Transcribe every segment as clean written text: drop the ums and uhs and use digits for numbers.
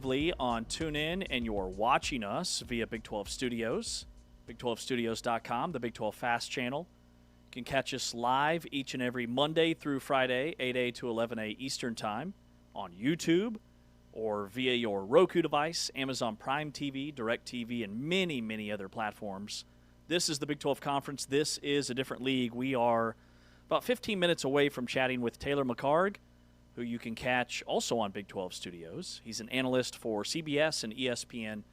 On TuneIn, and you're watching us via Big 12 Studios, Big12Studios.com, the Big 12 Fast channel. You can catch us live each and every Monday through Friday, 8A to 11A Eastern Time on YouTube or via your Roku device, Amazon Prime TV, DirecTV, and many, many other platforms. This is the Big 12 Conference. This is a different league. We are about 15 minutes away from chatting with Taylor McHargue, who you can catch also on Big 12 Studios. He's an analyst for CBS and ESPN,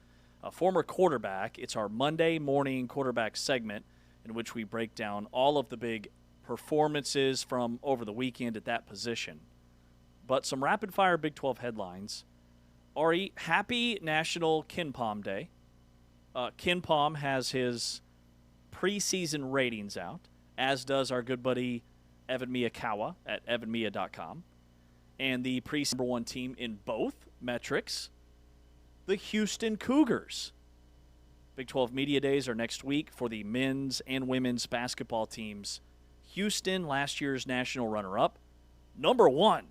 a former quarterback. It's our Monday morning quarterback segment in which we break down all of the big performances from over the weekend at that position. But some rapid-fire Big 12 headlines. Ari, happy National KenPom Day. KenPom has his preseason ratings out, as does our good buddy Evan Miyakawa at evanmiya.com. And the preseason number one team in both metrics, the Houston Cougars. Big 12 Media Days are next week for the men's and women's basketball teams. Houston, last year's national runner-up, number one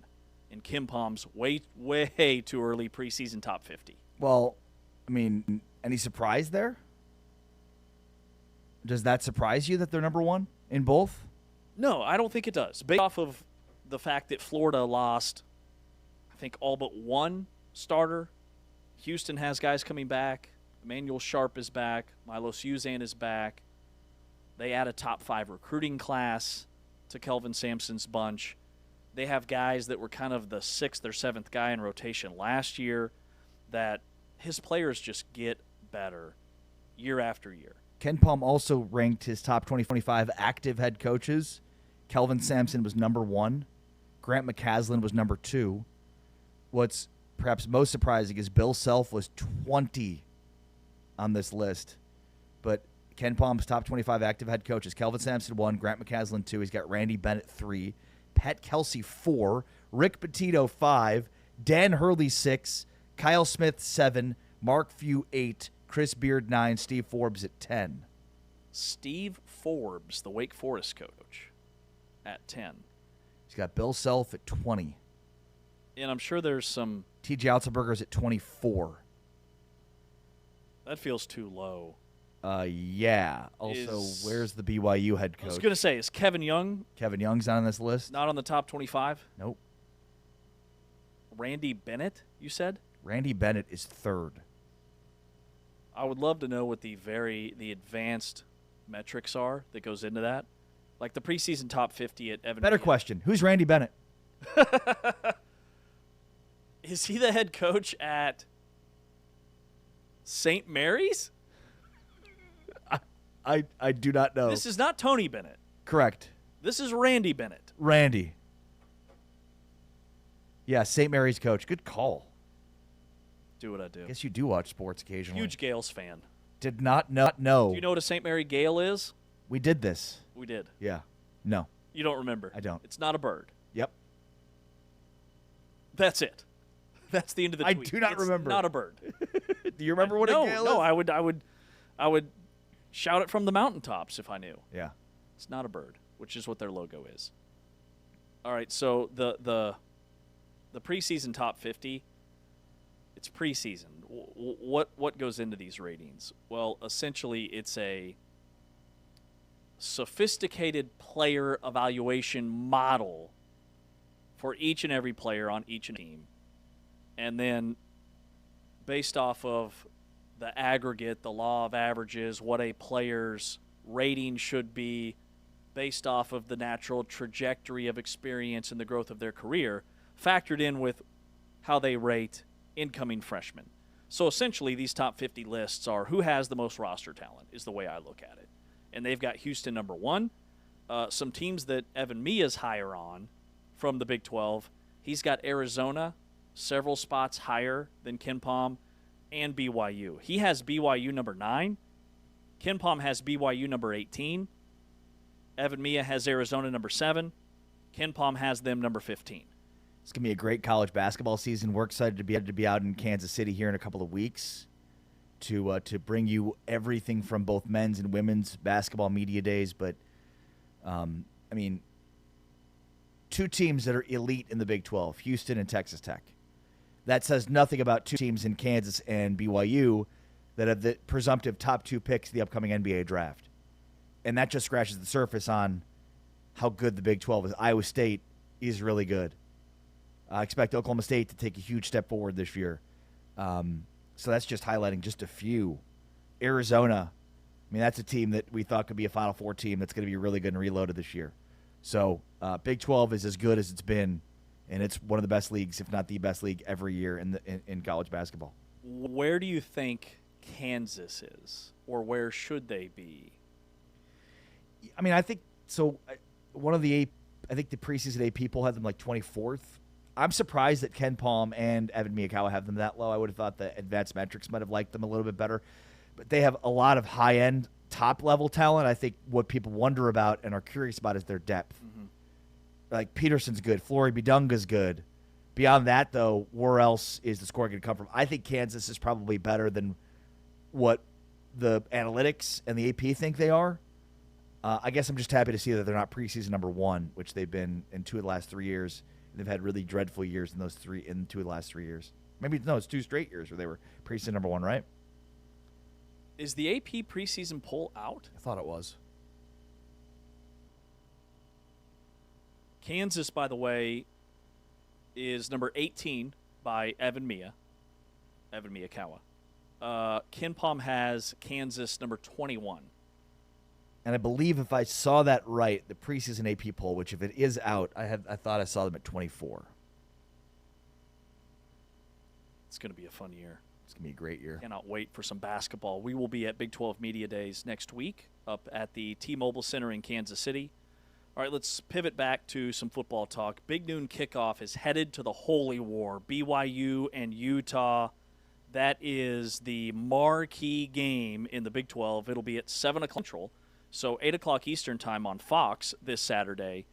in KenPom's way too early preseason top 50. Well, I mean, any surprise there? Does that surprise you that they're number one in both? No, I don't think it does. Based off of the fact that Florida lost, I think, all but one starter. Houston has guys coming back. Emmanuel Sharp is back. Milo Suzan is back. They add a top 5 recruiting class to Kelvin Sampson's bunch. They have guys that were kind of the 6th or 7th guy in rotation last year that his players just get better year after year. KenPom also ranked his top 25 active head coaches. Kelvin Sampson was number 1. Grant McCasland was number 2. What's perhaps most surprising is Bill Self was 20 on this list. But KenPom's top 25 active head coaches, Kelvin Sampson 1, Grant McCasland 2. He's got Randy Bennett 3, Pat Kelsey 4, Rick Pitino 5, Dan Hurley 6, Kyle Smith 7, Mark Few 8, Chris Beard 9, Steve Forbes at 10. Steve Forbes, the Wake Forest coach, at 10. He's got Bill Self at 20. And I'm sure there's some... T.J. Otzelberger's at 24. That feels too low. Yeah. Also, where's the BYU head coach? I was going to say, is Kevin Young... Kevin Young's not on this list? Not on the top 25? Nope. Randy Bennett, you said? Randy Bennett is 3rd. I would love to know what the advanced metrics are that goes into that. Like the preseason top 50 at Evan. Better question. Who's Randy Bennett? Is he the head coach at St. Mary's? I do not know. This is not Tony Bennett. Correct. This is Randy Bennett. Randy. Yeah, St. Mary's coach. Good call. Do what I do. Guess you do watch sports occasionally. Huge Gales fan. Did not know. Do you know what a St. Mary Gale is? We did this. We did. Yeah. No. You don't remember? I don't. It's not a bird. Yep. That's it. That's the end of the tweet. I do not remember. Not a bird. Do you remember what a gale is? No, I would shout it from the mountaintops if I knew. Yeah. It's not a bird, which is what their logo is. All right, so the preseason top 50, it's preseason. What goes into these ratings? Well, essentially it's a sophisticated player evaluation model for each and every player on each team. And then based off of the aggregate, the law of averages, what a player's rating should be based off of the natural trajectory of experience and the growth of their career, factored in with how they rate incoming freshmen. So essentially these top 50 lists are who has the most roster talent is the way I look at it. And they've got Houston number 1. Some teams that Evan Miya's higher on from the Big 12. He's got Arizona several spots higher than KenPom and BYU. He has BYU number 9. KenPom has BYU number 18. Evan Miya has Arizona number 7. KenPom has them number 15. It's going to be a great college basketball season. We're excited to be out in Kansas City here in a couple of weeks to bring you everything from both men's and women's basketball media days. But, I mean, two teams that are elite in the Big 12, Houston and Texas Tech. That says nothing about two teams in Kansas and BYU that have the presumptive top 2 picks of the upcoming NBA draft. And that just scratches the surface on how good the Big 12 is. Iowa State is really good. I expect Oklahoma State to take a huge step forward this year. So that's just highlighting just a few. Arizona, I mean, that's a team that we thought could be a Final Four team that's going to be really good and reloaded this year. So Big 12 is as good as it's been, and it's one of the best leagues, if not the best league, every year in college basketball. Where do you think Kansas is, or where should they be? I mean, I think so. One of the I think the preseason AP poll had them like 24th. I'm surprised that Ken Palm and Evan Miyakawa have them that low. I would have thought that Advanced Metrics might have liked them a little bit better. But they have a lot of high-end, top-level talent. I think what people wonder about and are curious about is their depth. Mm-hmm. Like, Peterson's good. Flory Bidunga's good. Beyond that, though, where else is the scoring going to come from? I think Kansas is probably better than what the analytics and the AP think they are. I guess I'm just happy to see that they're not preseason number 1, which they've been in 2 of the last 3 years. They've had really dreadful years in 2 of the last 3 years. Maybe, no, it's 2 straight years where they were preseason number 1, right? Is the AP preseason poll out? I thought it was. Kansas, by the way, is number 18 by Evan Miyakawa. Ken Palm has Kansas number 21. And I believe if I saw that right, the preseason AP poll, which if it is out, I thought I saw them at 24. It's going to be a fun year. It's going to be a great year. Cannot wait for some basketball. We will be at Big 12 Media Days next week up at the T-Mobile Center in Kansas City. All right, let's pivot back to some football talk. Big noon kickoff is headed to the Holy War, BYU and Utah. That is the marquee game in the Big 12. It'll be at 7 o'clock Central, so 8 o'clock Eastern time on Fox this Saturday.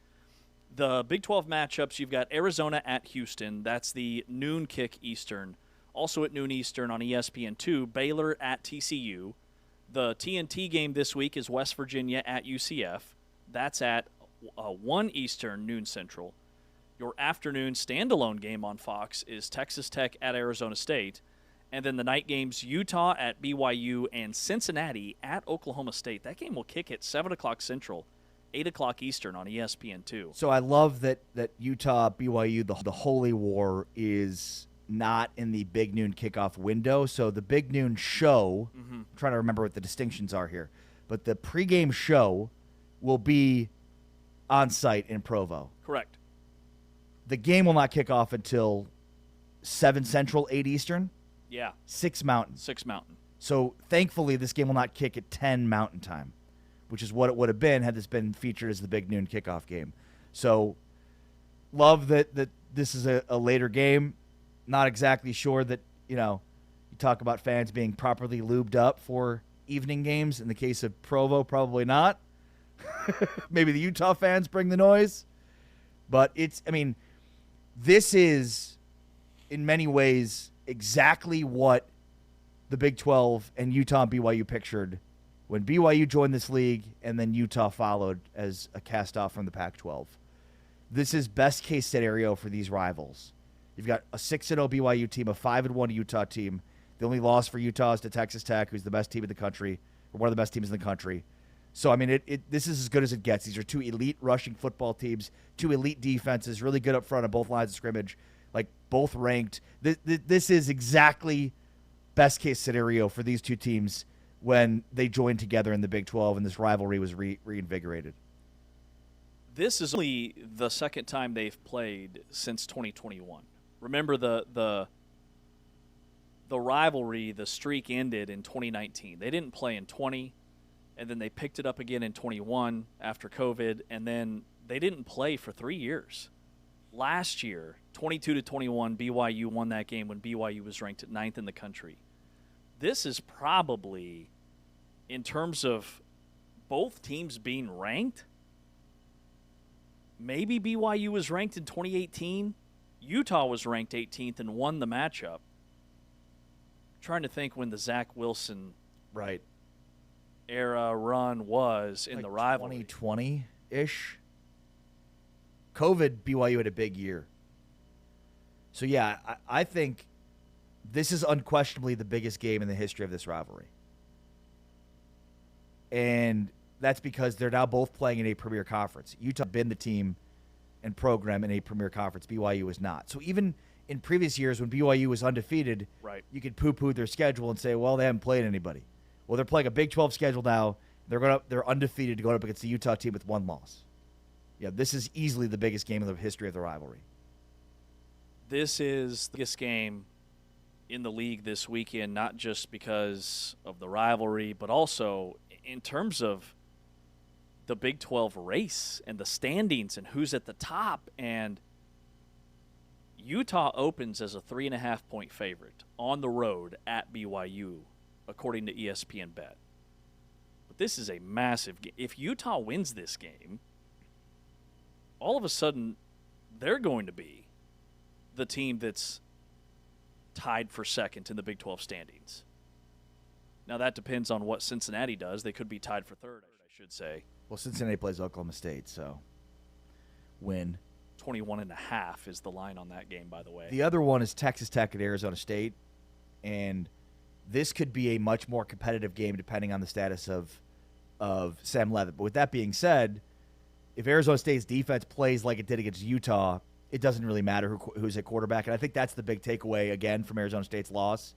The Big 12 matchups, you've got Arizona at Houston. That's the noon kick Eastern. Also at noon Eastern on ESPN2, Baylor at TCU. The TNT game this week is West Virginia at UCF. That's at 1 Eastern, noon Central. Your afternoon standalone game on Fox is Texas Tech at Arizona State. And then the night games, Utah at BYU and Cincinnati at Oklahoma State. That game will kick at 7 o'clock Central, 8 o'clock Eastern on ESPN2. So I love that Utah, BYU, the Holy War is not in the big noon kickoff window. So the big noon show, I'm trying to remember what the distinctions are here, but the pregame show will be on site in Provo. Correct. The game will not kick off until 7 Central, 8 Eastern. Yeah. 6 Mountain. 6 Mountain. So thankfully this game will not kick at 10 Mountain time, which is what it would have been had this been featured as the big noon kickoff game. So love that this is a later game. Not exactly sure that, you talk about fans being properly lubed up for evening games. In the case of Provo, probably not. Maybe the Utah fans bring the noise. But this is, in many ways, exactly what the Big 12 and Utah and BYU pictured when BYU joined this league and then Utah followed as a cast-off from the Pac-12. This is best-case scenario for these rivals. You've got a 6-0 BYU team, a 5-1 Utah team. The only loss for Utah is to Texas Tech, who's the best team in the country, or one of the best teams in the country. So, this is as good as it gets. These are 2 elite rushing football teams, 2 elite defenses, really good up front on both lines of scrimmage, like both ranked. This is exactly best-case scenario for these 2 teams when they joined together in the Big 12 and this rivalry was reinvigorated. This is only the second time they've played since 2021. Remember the rivalry, the streak ended in 2019. They didn't play in 20, and then they picked it up again in 21 after COVID, and then they didn't play for 3 years. Last year, 22-21, BYU won that game when BYU was ranked at 9th in the country. This is probably, in terms of both teams being ranked, maybe BYU was ranked in 2018. Utah was ranked 18th and won the matchup. Trying to think when the Zach Wilson era run was in the rivalry. 2020-ish. COVID, BYU had a big year. So, yeah, I think this is unquestionably the biggest game in the history of this rivalry. And that's because they're now both playing in a premier conference. Utah has been the team and program in a premier conference. BYU is not. So even in previous years when BYU was undefeated, Right. you could poo-poo their schedule and say, well, they haven't played anybody. Well, they're playing a Big 12 schedule now. They're undefeated going up against the Utah team with one loss. Yeah, this is easily the biggest game in the history of the rivalry. This is the biggest game in the league this weekend, not just because of the rivalry, but also in terms of the Big 12 race and the standings and who's at the top. And Utah opens as a 3.5-point favorite on the road at BYU, according to ESPN Bet. But this is a massive game. If Utah wins this game, all of a sudden they're going to be the team that's tied for second in the Big 12 standings. Now, that depends on what Cincinnati does. They could be tied for third, I should say. Well, Cincinnati plays Oklahoma State, so win. 21.5 is the line on that game, by the way. The other one is Texas Tech at Arizona State, and this could be a much more competitive game depending on the status of Sam Levitt. But with that being said, if Arizona State's defense plays like it did against Utah, it doesn't really matter who's at quarterback. And I think that's the big takeaway, again, from Arizona State's loss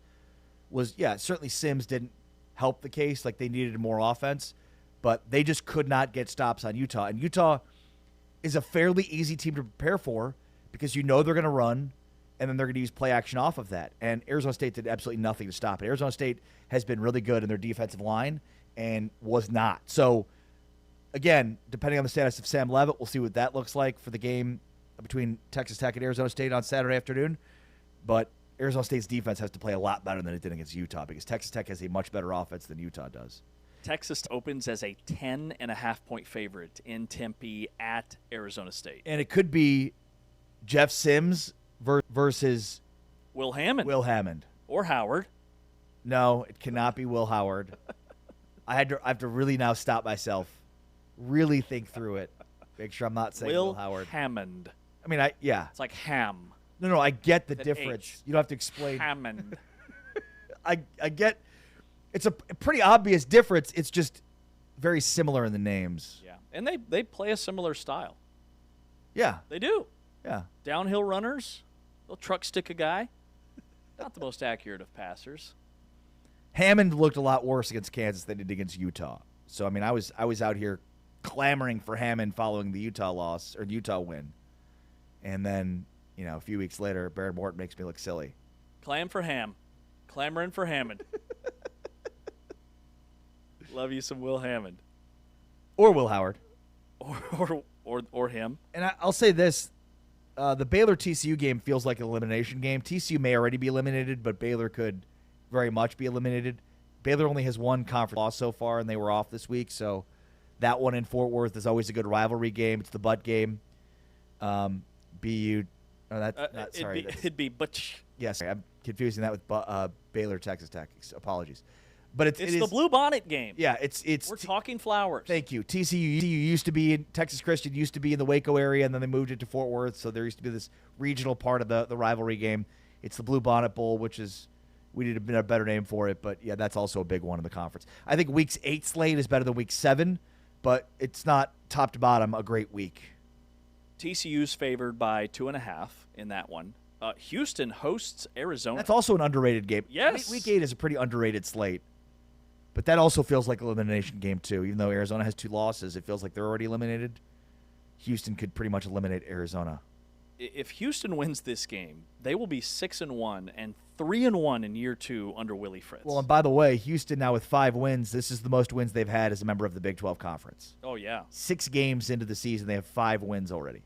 was, yeah, certainly Sims didn't help the case. Like, they needed more offense, but they just could not get stops on Utah. And Utah is a fairly easy team to prepare for because you know they're going to run, and then they're going to use play action off of that. And Arizona State did absolutely nothing to stop it. Arizona State has been really good in their defensive line and was not. So, again, depending on the status of Sam Levitt, we'll see what that looks like for the game between Texas Tech and Arizona State on Saturday afternoon. But Arizona State's defense has to play a lot better than it did against Utah because Texas Tech has a much better offense than Utah does. Texas opens as a 10.5-point favorite in Tempe at Arizona State. And it could be Jeff Sims versus Will Hammond. Will Hammond. Or Howard. No, it cannot be Will Howard. I have to really now stop myself, really think through it, make sure I'm not saying Will Howard. Hammond. I mean, yeah. It's like ham. No, I get the With an difference. H. You don't have to explain. Hammond. I get it's a pretty obvious difference. It's just very similar in the names. Yeah. And they play a similar style. Yeah. They do. Yeah. Downhill runners. They'll truck stick a guy. Not the most accurate of passers. Hammond looked a lot worse against Kansas than he did against Utah. So, I mean, I was out here clamoring for Hammond following the Utah loss or Utah win. And then, a few weeks later, Baron Morton makes me look silly. Clam for Ham. Clamoring for Hammond. Love you some Will Hammond. Or Will Howard. Or him. And I'll say this. The Baylor-TCU game feels like an elimination game. TCU may already be eliminated, but Baylor could very much be eliminated. Baylor only has one conference loss so far, and they were off this week, so that one in Fort Worth is always a good rivalry game. It's the butt game. BU. Oh, It'd be Butch. Yes, I'm confusing that with Baylor, Texas Tech. Apologies, but It's the Blue Bonnet game. Yeah, it's. We're talking flowers. Thank you. TCU used to be in Texas Christian, used to be in the Waco area, and then they moved it to Fort Worth. So there used to be this regional part of the rivalry game. It's the Blue Bonnet Bowl, which is we need a better name for it, but yeah, that's also a big one in the conference. I think Week's 8 slate is better than Week 7, but it's not top to bottom a great week. TCU's favored by 2.5 in that one. Houston hosts Arizona. That's also an underrated game. Yes. Week 8 is a pretty underrated slate. But that also feels like an elimination game, too. Even though Arizona has 2 losses, it feels like they're already eliminated. Houston could pretty much eliminate Arizona. If Houston wins this game, they will be 6-1 and 3-1 in year 2 under Willie Fritz. Well, and by the way, Houston now with 5 wins, this is the most wins they've had as a member of the Big 12 Conference. Oh, yeah. 6 games into the season, they have 5 wins already.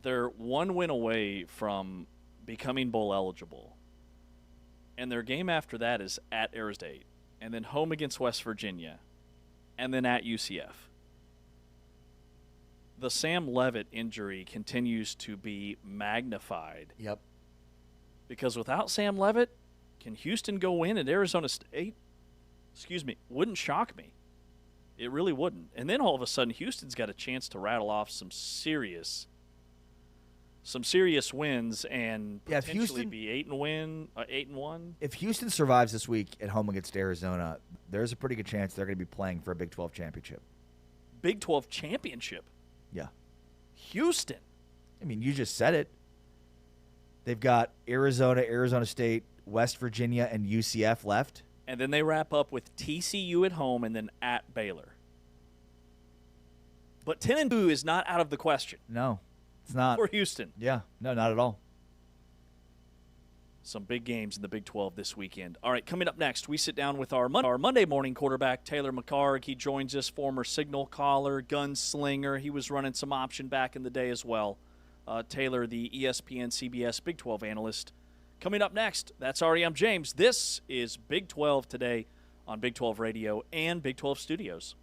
They're 1 win away from becoming bowl eligible. And their game after that is at Arizona State, and then home against West Virginia, and then at UCF. The Sam Levitt injury continues to be magnified. Yep. Because without Sam Levitt, can Houston go win at Arizona State? Wouldn't shock me. It really wouldn't. And then all of a sudden, Houston's got a chance to rattle off some serious some serious wins and Yeah, if potentially Houston- be 8-1. If Houston survives this week at home against Arizona, there's a pretty good chance they're going to be playing for a Big 12 championship. Big 12 championship. Yeah. Houston. I mean, you just said it. They've got Arizona, Arizona State, West Virginia, and UCF left. And then they wrap up with TCU at home and then at Baylor. But 10-2 is not out of the question No, it's not. for Houston. Yeah, no, not at all. Some big games in the Big 12 this weekend. All right, coming up next, we sit down with our Monday morning quarterback, Taylor McHargue. He joins us, former signal caller, gunslinger. He was running some option back in the day as well. Taylor, the ESPN CBS Big 12 analyst. Coming up next, that's REM James. This is Big 12 Today on Big 12 Radio and Big 12 Studios.